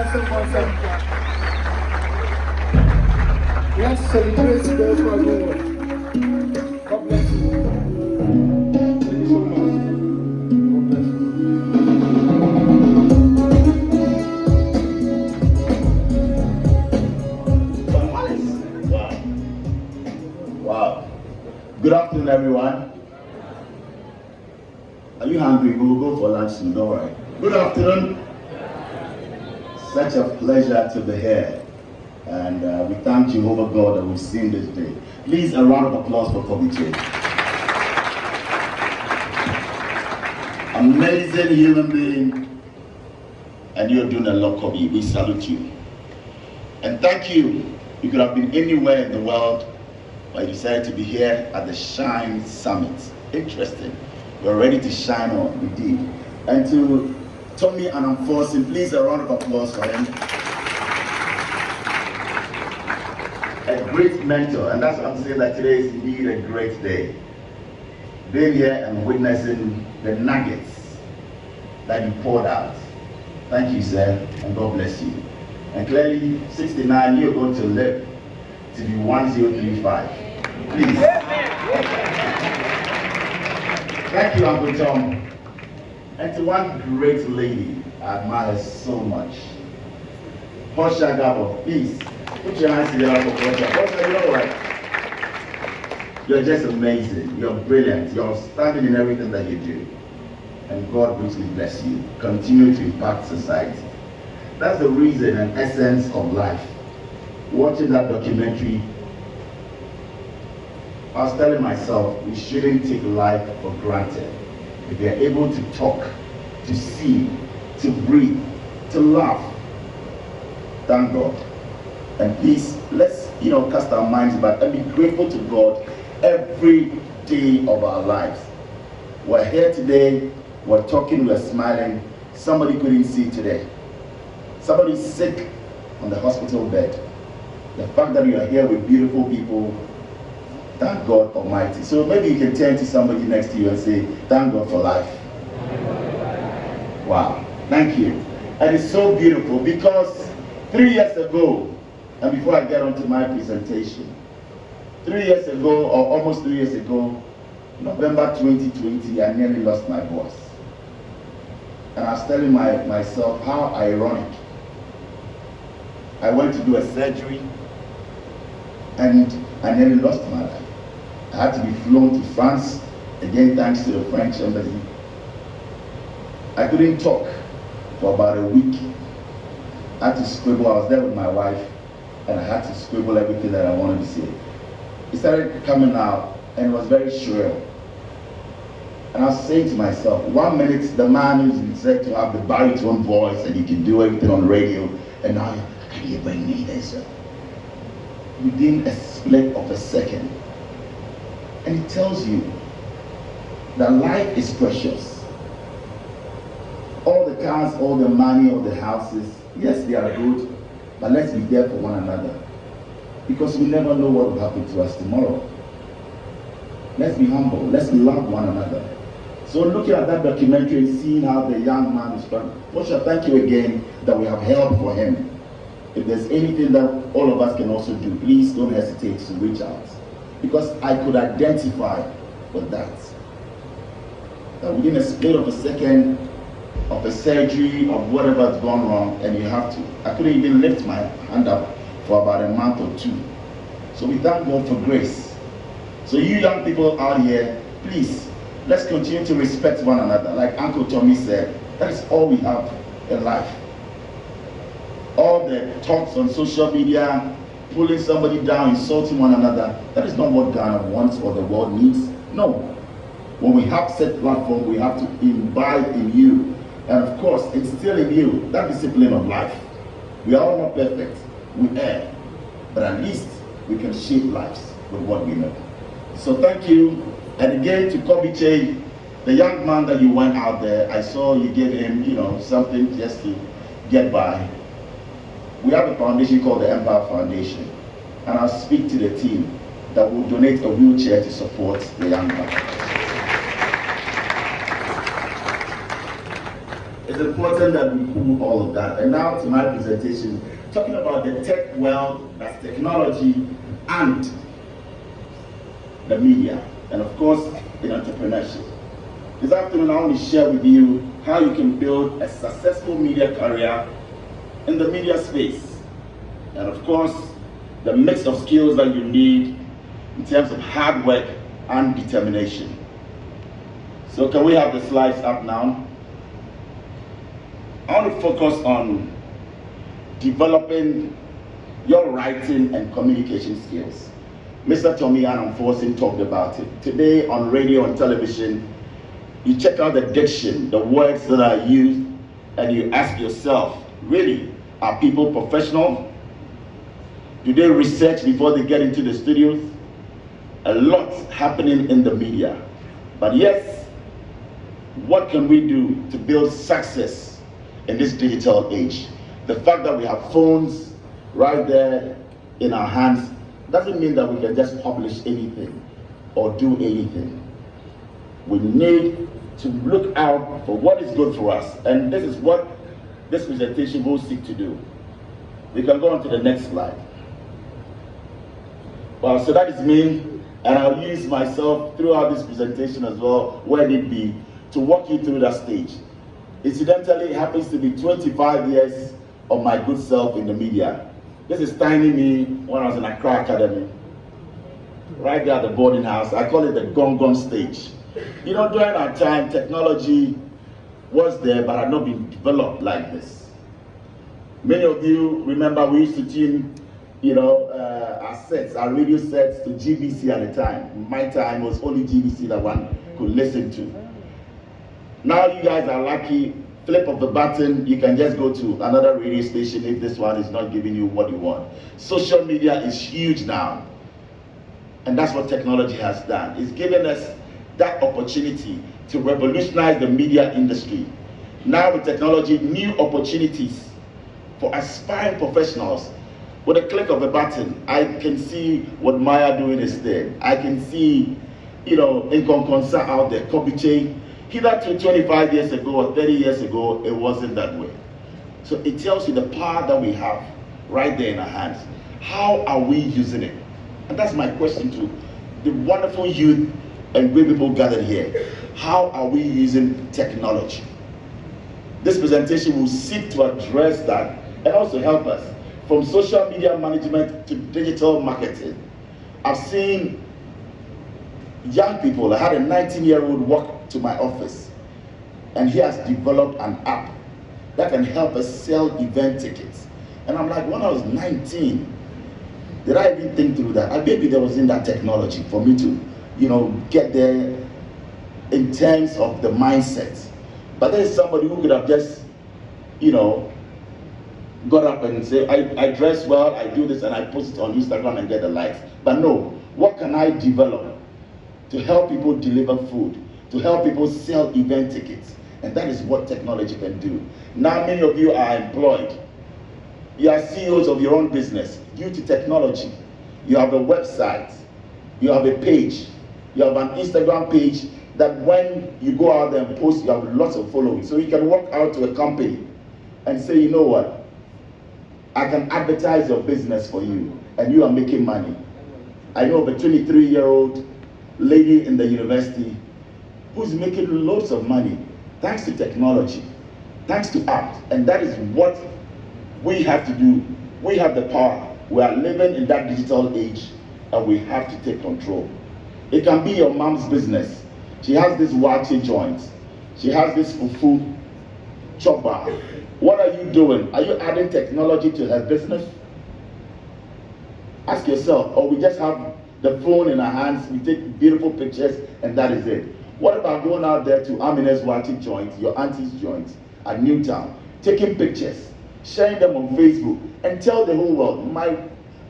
awesome. Let's celebrate today for everyone. God bless you. Thank you so much. God bless you. Wow. Good afternoon, everyone. Are you hungry? We will go for lunch soon, don't worry. Good afternoon. Such a pleasure to be here. And we thank Jehovah God that we've seen this day. Please, a round of applause for Kobe J. Amazing human being. And you're doing a lot, Kobe. We salute you. And thank you. You could have been anywhere in the world, but you decided to be here at the Shine Summit. Interesting. We're ready to shine on, indeed. And to Tommy and Unforcing, please a round of applause for him. A great mentor, and that's what I'm saying, that today is indeed a great day. Being here and witnessing the nuggets that you poured out. Thank you, sir, and God bless you. And clearly, 69, you're going to live to be 1035. Please. Thank you, Uncle Tom. And to one great lady I admire so much, Portia Gabo, please put your hands together for Portia. Portia, you know what? You're just amazing. You're brilliant. You're outstanding in everything that you do. And God richly bless you. Continue to impact society. That's the reason and essence of life. Watching that documentary, I was telling myself, we shouldn't take life for granted. If we are able to talk, to see, to breathe, to laugh, thank God. And please, let's cast our minds back and be grateful to God every day of our lives. We're here today, we're talking, we're smiling. Somebody couldn't see today. Somebody's sick on the hospital bed. The fact that you are here with beautiful people, thank God Almighty. So maybe you can turn to somebody next to you and say, thank God for life. Wow, thank you. And it's so beautiful because 3 years ago, and before I get on to my presentation, 3 years ago, or almost 3 years ago, November 2020, I nearly lost my voice. And I was telling myself how ironic. I went to do a surgery and I nearly lost my life. I had to be flown to France, again thanks to the French embassy. I couldn't talk for about a week. I had to scribble. I was there with my wife and I had to scribble everything that I wanted to say. It started coming out and it was very shrill. And I was saying to myself, 1 minute the man who's said to have the baritone voice and he can do everything on radio, and now can you bring me this? Within a split of a second. And it tells you that life is precious. All the cars, all the money, all the houses, yes, they are good, but let's be there for one another. Because we never know what will happen to us tomorrow. Let's be humble, let's love one another. So looking at that documentary and seeing how the young man is struggling, Moshe, thank you again that we have help for him. If there's anything that all of us can also do, please don't hesitate to reach out. Because I could identify with that. That within a split of a second of a surgery, of whatever has gone wrong, and you have to. I couldn't even lift my hand up for about a month or two. So we thank God for grace. So you young people out here, please, let's continue to respect one another. Like Uncle Tommy said, that is all we have in life. All the talks on social media, pulling somebody down, insulting one another, that is not what Ghana wants or the world needs. No. When we have set platform, we have to imbibe in you, and of course, instill in you that discipline of life. We are all not perfect. We err. But at least we can shape lives with what we know. So thank you. And again to Kobe J, the young man that you went out there, I saw you gave him, something just to get by. We have a foundation called the Empire Foundation, and I'll speak to the team that will donate a wheelchair to support the young man. Is important that we pull all of that. And now to my presentation, talking about the tech world, that's technology and the media, and of course, in entrepreneurship. This afternoon, I want to share with you how you can build a successful media career in the media space. And of course, the mix of skills that you need in terms of hard work and determination. So can we have the slides up now? I want to focus on developing your writing and communication skills. Mr. Tommy Anamforson talked about it. Today on radio and television, you check out the diction, the words that are used, and you ask yourself, really, are people professional? Do they research before they get into the studios? A lot happening in the media. But yes, what can we do to build success in this digital age? The fact that we have phones right there in our hands doesn't mean that we can just publish anything or do anything. We need to look out for what is good for us, and this is what this presentation will seek to do. We can go on to the next slide. Well, so that is me, and I'll use myself throughout this presentation as well, where it be, to walk you through that stage. Incidentally, it happens to be 25 years of my good self in the media. This is tiny me when I was in Accra Academy, right there at the boarding house. I call it the Gong Gong stage. You know, during our time, technology was there, but had not been developed like this. Many of you remember we used to tune, our sets, our radio sets to GBC at the time. In my time, it was only GBC that one could listen to. Now you guys are lucky, flip of the button, you can just go to another radio station if this one is not giving you what you want. Social media is huge now. And that's what technology has done. It's given us that opportunity to revolutionize the media industry. Now with technology, new opportunities for aspiring professionals. With a click of a button, I can see what Maya doing is there. I can see, Nkonkonsa out there, Kobiche. Hitherto 25 years ago or 30 years ago, it wasn't that way. So it tells you the power that we have right there in our hands. How are we using it? And that's my question to the wonderful youth and great people gathered here. How are we using technology? This presentation will seek to address that and also help us from social media management to digital marketing. I've seen young people. I had a 19-year-old walk to my office, and he has developed an app that can help us sell event tickets. And I'm like, when I was 19, did I even think through that? Maybe there wasn't that technology for me to, get there in terms of the mindset. But there's somebody who could have just, got up and say, I dress well, I do this, and I post it on Instagram and get the likes. But no, what can I develop to help people deliver food, to help people sell event tickets? And that is what technology can do. Now many of you are employed. You are CEOs of your own business due to technology. You have a website, you have a page, you have an Instagram page that when you go out there and post, you have lots of following. So you can walk out to a company and say, you know what? I can advertise your business for you, and you are making money. I know of a 23-year-old lady in the university who's making loads of money thanks to technology, thanks to apps. And that is what we have to do. We have the power. We are living in that digital age, and we have to take control. It can be your mom's business. She has this wachi joint. She has this fufu chopper. What are you doing? Are you adding technology to her business? Ask yourself. Or we just have the phone in our hands, we take beautiful pictures, and that is it. What about going out there to Amina's wachi joint, your auntie's joint at Newtown, taking pictures, sharing them on Facebook, and tell the whole world, my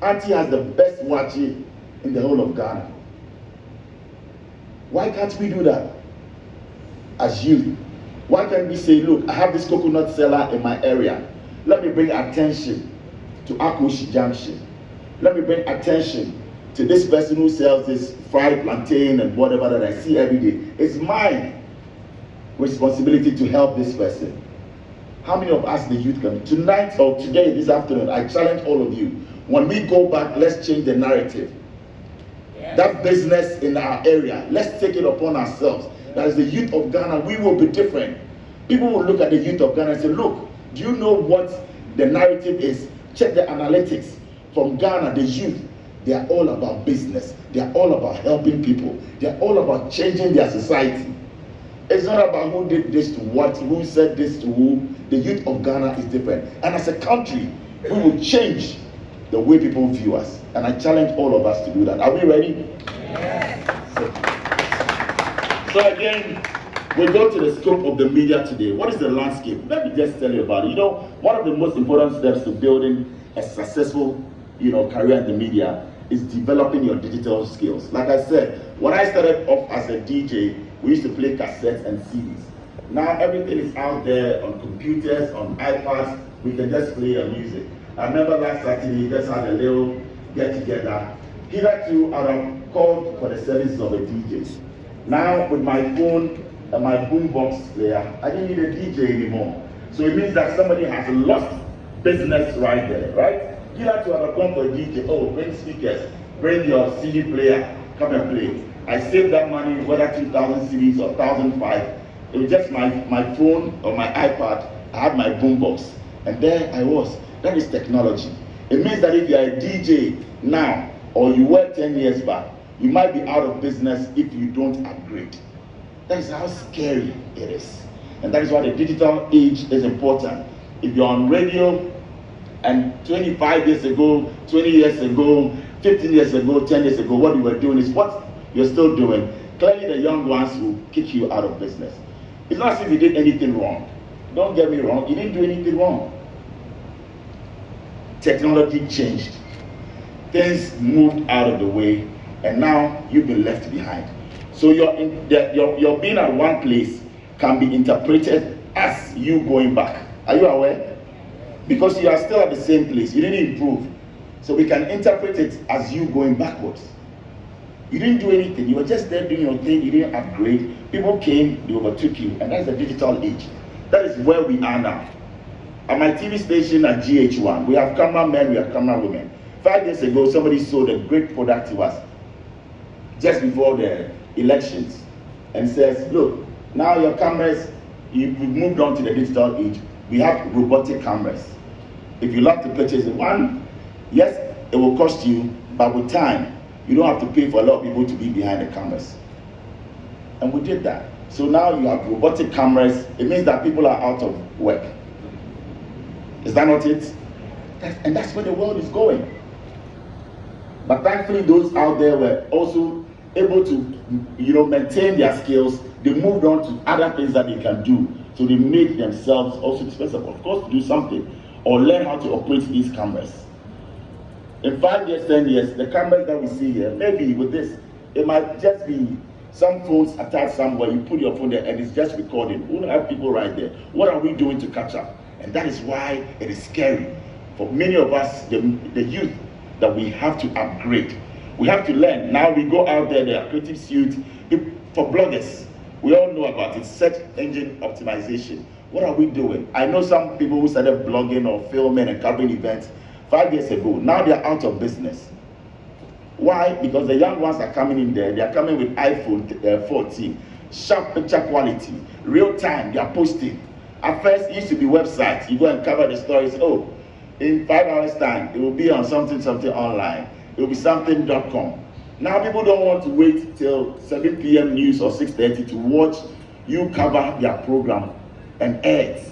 auntie has the best wachi in the whole of Ghana. Why can't we do that as youth? Why can't we say, look, I have this coconut seller in my area. Let me bring attention to Akushi Junction. Let me bring attention to this person who sells this fried plantain and whatever that I see every day. It's my responsibility to help this person. How many of us, the youth, can? Tonight or today, this afternoon, I challenge all of you. When we go back, let's change the narrative. Yes. That business in our area, let's take it upon ourselves. That is the youth of Ghana, we will be different. People will look at the youth of Ghana and say, look, do you know what the narrative is? Check the analytics. From Ghana, the youth, they are all about business. They are all about helping people. They are all about changing their society. It's not about who did this to what, who said this to who. The youth of Ghana is different. And as a country, we will change the way people view us. And I challenge all of us to do that. Are we ready? Yes. So again, we go to the scope of the media today. What is the landscape? Let me just tell you about it. You know, one of the most important steps to building a successful, career in the media is developing your digital skills. Like I said, when I started off as a DJ, we used to play cassettes and CDs. Now everything is out there on computers, on iPads. We can just play your music. I remember last Saturday, just had a little get together. Hitherto, I have called for the services of a DJ. Now with my phone and my boombox player, I don't need a DJ anymore. So it means that somebody has lost business right there, right? Hitherto, I have gone for a DJ. Oh, bring speakers, bring your CD player, come and play. I saved that money, whether 2,000 CDs or 1,005. It was just my phone or my iPad. I had my boombox, and there I was. That is technology. It means that if you are a DJ now, or you were 10 years back, you might be out of business if you don't upgrade. That is how scary it is. And that is why the digital age is important. If you're on radio, and 25 years ago, 20 years ago, 15 years ago, 10 years ago, what you were doing is what you're still doing. Clearly the young ones will kick you out of business. It's not as if you did anything wrong. Don't get me wrong, you didn't do anything wrong. Technology changed. Things moved out of the way, and now you've been left behind. So your being at one place can be interpreted as you going back. Are you aware? Because you are still at the same place. You didn't improve. So we can interpret it as you going backwards. You didn't do anything. You were just there doing your thing. You didn't upgrade. People came, they overtook you. And that's the digital age. That is where we are now. At my TV station at GH1, we have cameramen, we have camera women. 5 years ago, somebody sold a great product to us just before the elections and says, look, now your cameras, we've moved on to the digital age. We have robotic cameras. If you love to purchase one, yes, it will cost you, but with time, you don't have to pay for a lot of people to be behind the cameras. And we did that. So now you have robotic cameras. It means that people are out of work. Is that not it? And that's where the world is going. But thankfully, those out there were also able to, maintain their skills. They moved on to other things that they can do. So they made themselves also dispensable, of course, to do something or learn how to operate these cameras. In 5 years, 10 years, the cameras that we see here, maybe with this, it might just be some phones attached somewhere. You put your phone there and it's just recording. We don't have people right there. What are we doing to catch up? And that is why it is scary for many of us, the youth, that we have to upgrade. We have to learn. Now we go out there, the creative suite. For bloggers, we all know about it, search engine optimization. What are we doing? I know some people who started blogging or filming and covering events 5 years ago. Now they are out of business. Why? Because the young ones are coming in there. They are coming with iPhone 14, sharp picture quality, real time. They are posting. At first, it used to be websites. You go and cover the stories. Oh, in 5 hours' time, it will be on something online. It will be something.com. Now people don't want to wait till 7 p.m. news or 6:30 to watch you cover their program and ads.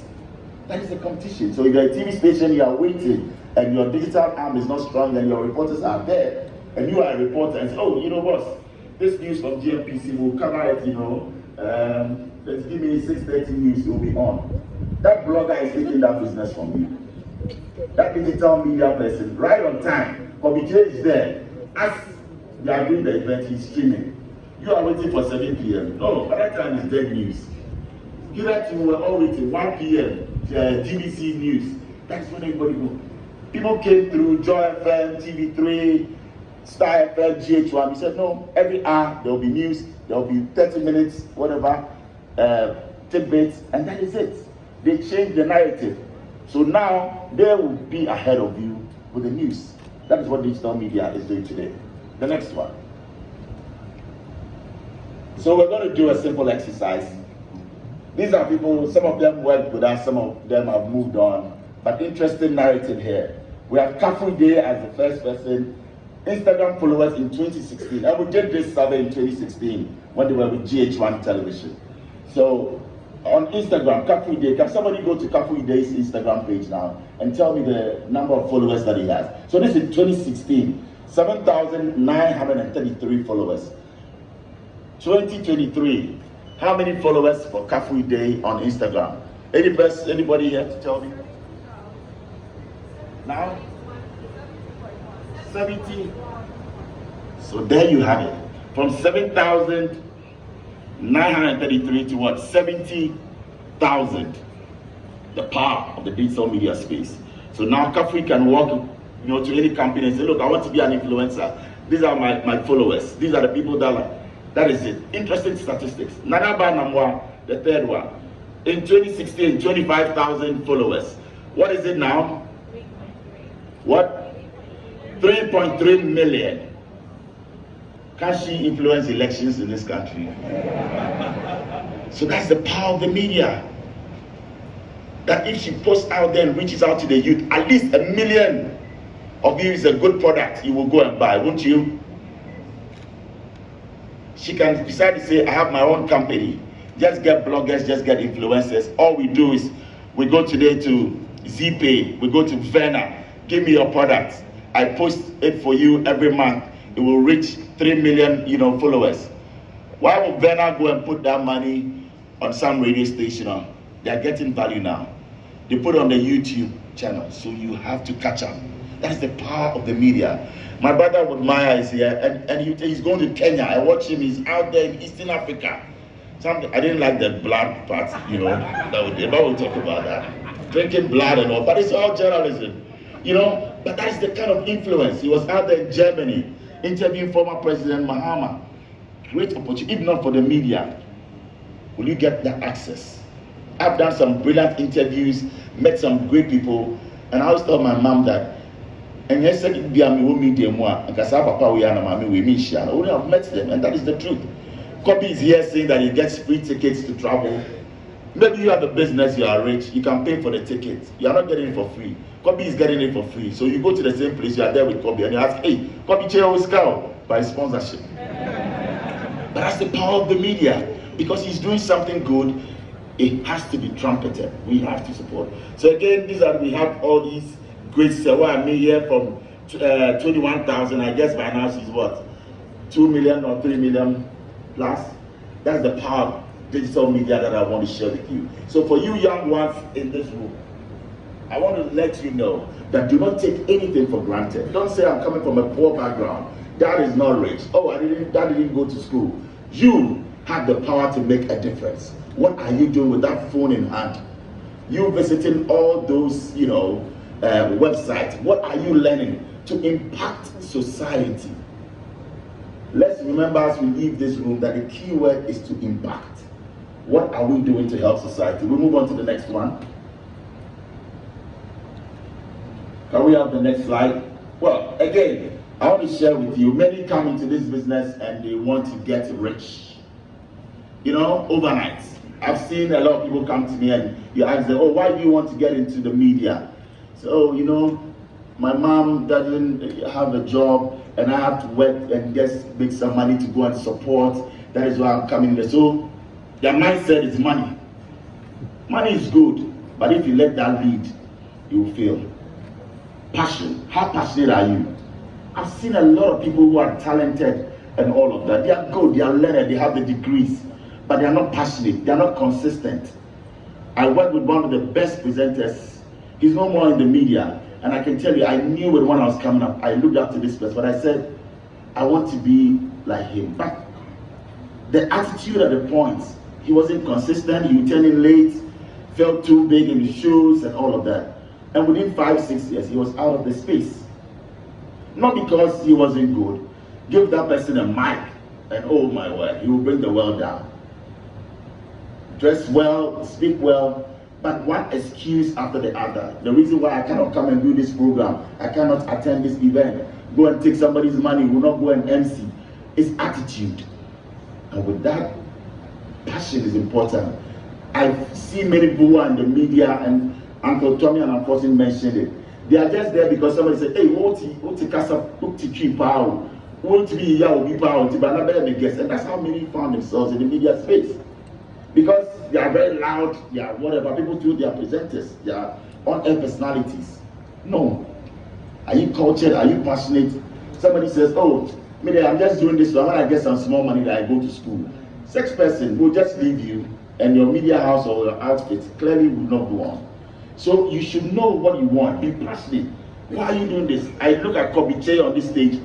That is the competition. So if you're a TV station, you are waiting, and your digital arm is not strong, and your reporters are there, and you are a reporter, and say, oh, boss, this news from GMPC will cover it, let's give me 6:30 news, it will be on. That blogger is taking that business from you. That digital media person, right on time, committee is there. As they are doing the event, he's streaming. You are waiting for 7 p.m. No, by that time it's dead news. Give that to you, we're all waiting, 1 p.m. GBC News. That's when everybody goes. People came through Joy FM, TV3, Star FM, GH1. We said, no, every hour there will be news, there will be 30 minutes, whatever, tidbits, and that is it. They changed the narrative. So now they will be ahead of you with the news. That is what digital media is doing today. The next one. So we're going to do a simple exercise. These are people, some of them work with us, some of them have moved on. But interesting narrative here. We have Kafu Day as the first person. Instagram followers in 2016. And we did this survey in 2016 when they were with GH1 television. So on Instagram, Kafu Day, can somebody go to Kafu Day's Instagram page now and tell me the number of followers that he has? So this is 2016, 7,933 followers. 2023, how many followers for Kafu Day on Instagram? Anybody here to tell me? Now? 70. So there you have it. From 7,933 to what? 70,000. The power of the digital media space. So now Kafu can walk, to any company and say, look, I want to be an influencer. These are my followers. These are the people that is it. Interesting statistics. Nanaba Namwa, the third one. In 2016, 25,000 followers. What is it now? What? 3.3 million. Can she influence elections in this country? So that's the power of the media. That if she posts out there and reaches out to the youth, at least 1 million of you is a good product you will go and buy, won't you? She can decide to say, I have my own company. Just get bloggers, just get influencers. All we do is, we go today to ZPay, we go to Verna, give me your product. I post it for you every month. It will reach 3 million, followers. Why would Verna go and put that money on some radio station? They are getting value now. They put it on the YouTube channel, so you have to catch up. That's the power of the media. My brother with Maya is here, and he's going to Kenya. I watch him. He's out there in Eastern Africa. I didn't like the blood part, that we'll talk about that. Drinking blood and all, but it's all journalism. But that is the kind of influence. He was out there in Germany, interviewing former President Mahama. Great opportunity, if not for the media. Will you get that access? I've done some brilliant interviews, met some great people, and I always tell my mom that, and yes, I said, media because Papa we have met them, and that is the truth. Kobe is here saying that he gets free tickets to travel. Maybe you have a business, you are rich, you can pay for the tickets. You are not getting it for free. Kobe is getting it for free. So you go to the same place, you are there with Kobe, and you ask, hey, Kobe Chair Scout by sponsorship. But that's the power of the media. Because he's doing something good, it has to be trumpeted. We have to support. So again, we have all these great Sewa here from 21,000. I guess by now she's what? 2 million or 3 million plus. That's the power of digital media that I want to share with you. So for you young ones in this room, I want to let you know that do not take anything for granted. Don't say I'm coming from a poor background. Dad is not rich. Oh, Dad didn't go to school. You have the power to make a difference. What are you doing with that phone in hand? You visiting all those, websites. What are you learning to impact society? Let's remember as we leave this room that the key word is to impact. What are we doing to help society? We'll move on to the next one. Can we have the next slide? Well, again, I want to share with you, many come into this business and they want to get rich. Overnight. I've seen a lot of people come to me and you ask them, oh, why do you want to get into the media? So, my mom doesn't have a job and I have to work and make some money to go and support. That is why I'm coming there. So, their mindset is money. Money is good, but if you let that lead, you will fail. Passion. How passionate are you? I've seen a lot of people who are talented and all of that. They are good, they are learned, they have the degrees, but they are not passionate, they are not consistent. I worked with one of the best presenters. He's no more in the media. And I can tell you, I knew when I was coming up, I looked up to this person, but I said, I want to be like him. But the attitude at the point, he wasn't consistent, he would turn in late, felt too big in his shoes and all of that. And within 5-6 years, he was out of the space. Not because he wasn't good. Give that person a mic, and oh my word, he will bring the world down. Dress well, speak well, But one excuse after the other. The reason why I cannot come and do this program, I cannot attend this event, go and take somebody's money, will not go and MC, is attitude. And with that, passion is important. I've seen many people who are in the media, and Uncle Tommy and Unfortunately mentioned it. They are just there because somebody said, hey, what's casa, what's power, won't be here, be power, and that's how many found themselves in the media space. Because they are very loud, they are whatever, people feel they are presenters, they are on-air personalities. No. Are you cultured? Are you passionate? Somebody says, oh, maybe I'm just doing this so when I get some small money that I go to school. Such person will just leave you, and your media house or your outfit clearly will not go on. So you should know what you want. Be passionate. Why are you doing this? I look at Kobe Che on this stage,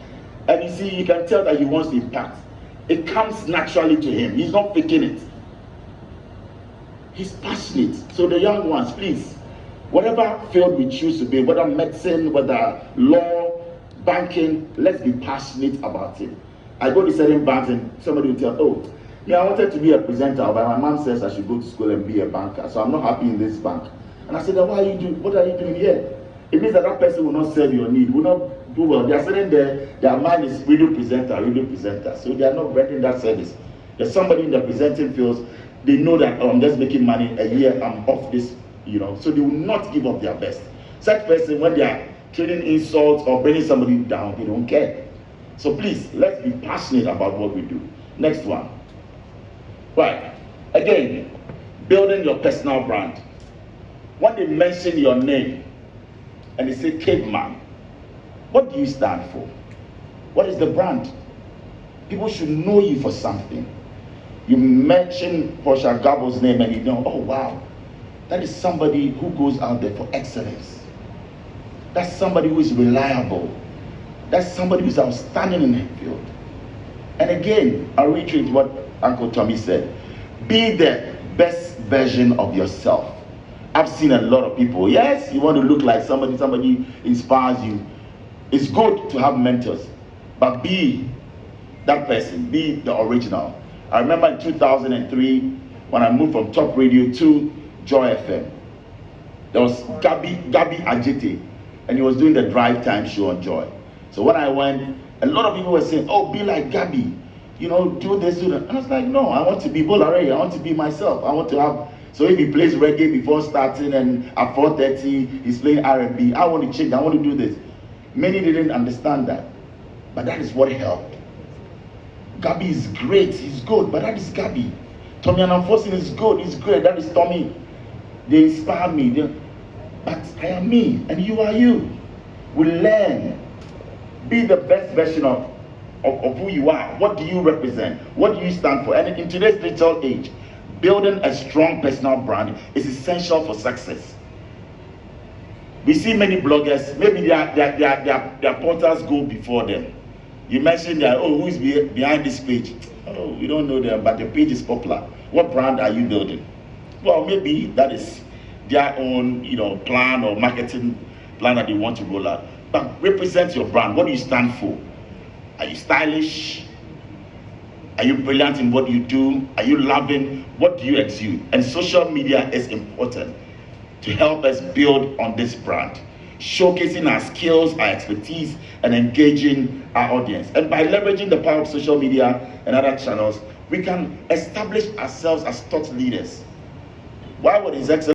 and you see, you can tell that he wants to impact. It comes naturally to him. He's not faking it. He's passionate. So the young ones, please, whatever field we choose to be, whether medicine, whether law, banking, let's be passionate about it. I go to certain banks and somebody will tell, oh, yeah, I wanted to be a presenter, but my mom says I should go to school and be a banker, so I'm not happy in this bank. And I said, what are you doing here? It means that that person will not serve your need, will not do well. They are sitting there, their mind is radio presenter, so they are not rendering that service. There's somebody in the presenting fields, they know that, oh, I'm just making money a year, I'm off this, so they will not give up their best. Such person, when they are trading insults or bringing somebody down, they don't care. So please, let's be passionate about what we do. Next one. Right. Again, building your personal brand. When they mention your name and they say caveman, what do you stand for? What is the brand? People should know you for something. You mention Portia Gabo's name and you know, oh wow, that is somebody who goes out there for excellence. That's somebody who is reliable. That's somebody who is outstanding in the field. And again, I reiterate what Uncle Tommy said. Be the best version of yourself. I've seen a lot of people, yes, you want to look like somebody inspires you. It's good to have mentors, but be that person, be the original. I remember in 2003, when I moved from Top Radio to Joy FM, there was Gabi Ajite, and he was doing the drive time show on Joy. So when I went, a lot of people were saying, oh, be like Gabi, do this, do that. And I was like, no, I want to be Bola Ray, I want to be myself. I want to have, so if he plays reggae before starting and at 4:30, he's playing R&B, I want to change, I want to do this. Many didn't understand that, but that is what helped. Gabi is great, he's good, but that is Gabi. Tommy and Unforcing is good, he's great, that is Tommy. They inspire me, but I am me, and you are you. We learn. Be the best version of who you are. What do you represent? What do you stand for? And in today's digital age, building a strong personal brand is essential for success. We see many bloggers, maybe their portals go before them. You mentioned that, oh, who is behind this page? Oh, we don't know them, but the page is popular. What brand are you building? Well, maybe that is their own, plan or marketing plan that they want to roll out. But represent your brand. What do you stand for? Are you stylish? Are you brilliant in what you do? Are you loving? What do you exude? And social media is important to help us build on this brand, showcasing our skills, our expertise, and engaging our audience. And by leveraging the power of social media and other channels, we can establish ourselves as thought leaders. Why would His Excellency